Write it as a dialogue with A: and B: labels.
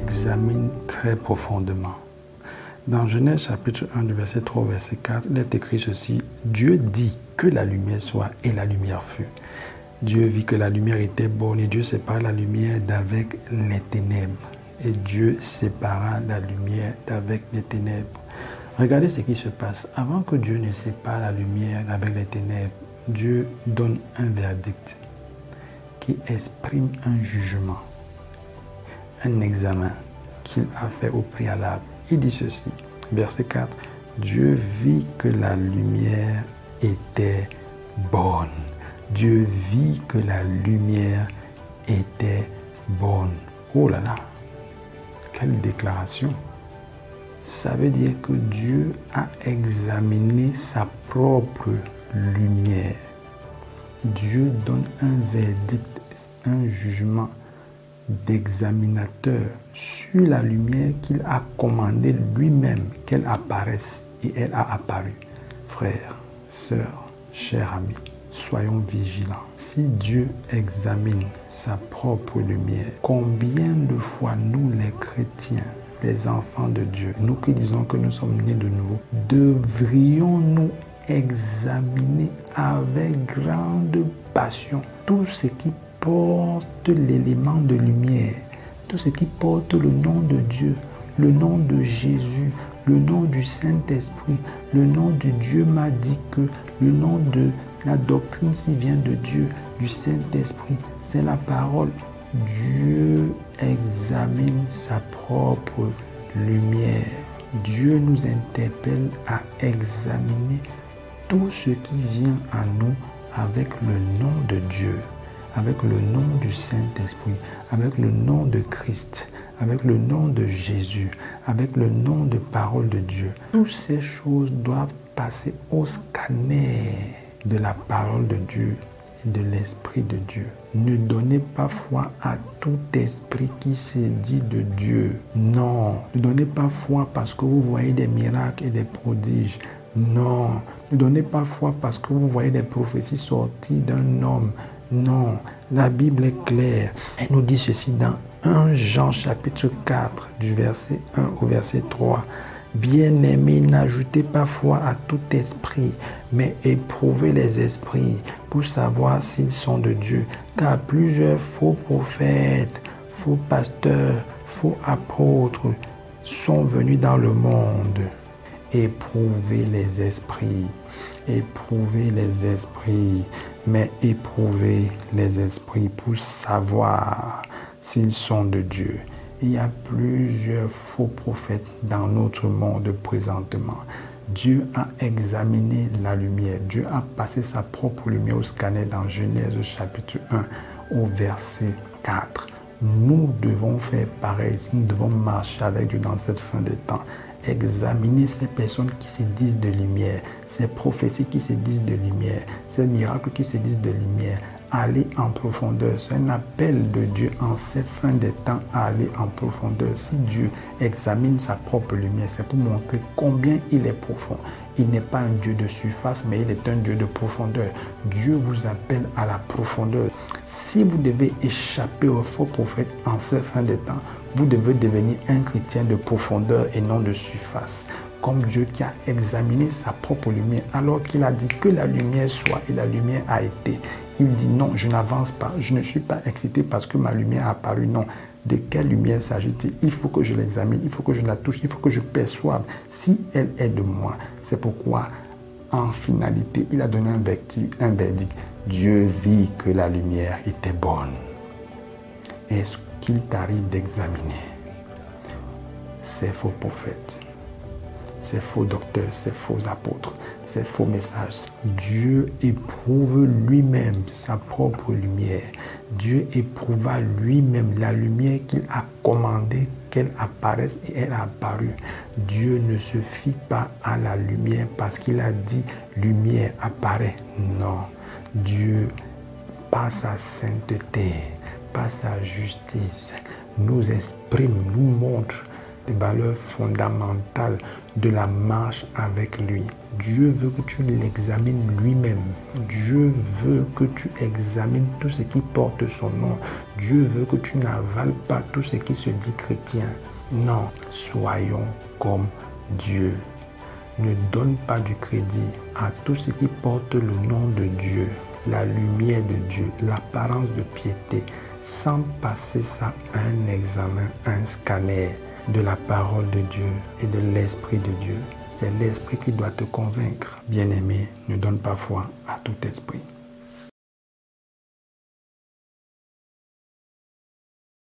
A: examine très profondément. Dans Genèse chapitre 1 du verset 3 au verset 4, il est écrit ceci: Dieu dit que la lumière soit et la lumière fut. Dieu vit que la lumière était bonne et Dieu sépara la lumière d'avec les ténèbres. Et Dieu sépara la lumière d'avec les ténèbres. Regardez ce qui se passe. Avant que Dieu ne sépare la lumière d'avec les ténèbres, Dieu donne un verdict qui exprime un jugement, un examen qu'il a fait au préalable. Il dit ceci, verset 4, Dieu vit que la lumière était bonne. Dieu vit que la lumière était bonne. Oh là là, quelle déclaration! Ça veut dire que Dieu a examiné sa propre lumière. Dieu donne un verdict, un jugement d'examinateur sur la lumière qu'il a commandé lui-même qu'elle apparaisse, et elle a apparu. Frères, sœurs, chers amis, soyons vigilants. Si Dieu examine sa propre lumière, combien de fois nous les chrétiens, les enfants de Dieu, nous qui disons que nous sommes nés de nouveau, devrions-nous examiner avec grande passion tout ce qui porte l'élément de lumière, tout ce qui porte le nom de Dieu, le nom de Jésus, le nom du Saint-Esprit, le nom de Dieu m'a dit que, le nom de la doctrine s'y vient de Dieu, du Saint-Esprit, c'est la parole. Dieu examine sa propre lumière. Dieu nous interpelle à examiner tout ce qui vient à nous avec le nom de Dieu, avec le nom du Saint-Esprit, avec le nom de Christ, avec le nom de Jésus, avec le nom de parole de Dieu. Toutes ces choses doivent passer au scanner de la parole de Dieu et de l'Esprit de Dieu. Ne donnez pas foi à tout esprit qui se dit de Dieu. Non. Ne donnez pas foi parce que vous voyez des miracles et des prodiges. Non. Ne donnez pas foi parce que vous voyez des prophéties sorties d'un homme. Non. La Bible est claire. Elle nous dit ceci dans 1 Jean chapitre 4 du verset 1 au verset 3. Bien-aimés, n'ajoutez pas foi à tout esprit, mais éprouvez les esprits pour savoir s'ils sont de Dieu. Car plusieurs faux prophètes, faux pasteurs, faux apôtres sont venus dans le monde. Éprouvez les esprits, mais éprouvez les esprits pour savoir s'ils sont de Dieu. Il y a plusieurs faux prophètes dans notre monde présentement. Dieu a examiné la lumière. Dieu a passé sa propre lumière au scanner dans Genèse chapitre 1 au verset 4. Nous devons faire pareil. Nous devons marcher avec Dieu dans cette fin des temps. Examiner ces personnes qui se disent de lumière, ces prophéties qui se disent de lumière, ces miracles qui se disent de lumière. Aller en profondeur. C'est un appel de Dieu en ces fins des temps à aller en profondeur. Si Dieu examine sa propre lumière, c'est pour montrer combien il est profond. Il n'est pas un Dieu de surface, mais il est un Dieu de profondeur. Dieu vous appelle à la profondeur. Si vous devez échapper aux faux prophètes en ces fins des temps, vous devez devenir un chrétien de profondeur et non de surface. Comme Dieu qui a examiné sa propre lumière, alors qu'il a dit que la lumière soit et la lumière a été. Il dit non, je n'avance pas, je ne suis pas excité parce que ma lumière a apparu. Non, de quelle lumière s'agit-il? Il faut que je l'examine, il faut que je la touche, il faut que je perçoive si elle est de moi. C'est pourquoi, en finalité, il a donné un verdict. Dieu vit que la lumière était bonne. Est-ce qu'il t'arrive d'examiner ces faux prophètes, ces faux docteurs, ces faux apôtres, ces faux messages? Dieu éprouve lui-même sa propre lumière. Dieu éprouva lui-même la lumière qu'il a commandé qu'elle apparaisse et elle a apparu. Dieu ne se fie pas à la lumière parce qu'il a dit lumière apparaît. Non. Dieu, par sa sainteté, par sa justice, nous exprime, nous montre des valeurs fondamentales de la marche avec lui. Dieu veut que tu l'examines lui-même. Dieu veut que tu examines tout ce qui porte son nom. Dieu veut que tu n'avales pas tout ce qui se dit chrétien. Non, soyons comme Dieu. Ne donne pas du crédit à tout ce qui porte le nom de Dieu, la lumière de Dieu, l'apparence de piété, sans passer ça à un examen, un scanner de la parole de Dieu et de l'Esprit de Dieu. C'est l'Esprit qui doit te convaincre. Bien-aimé, ne donne pas foi à tout esprit.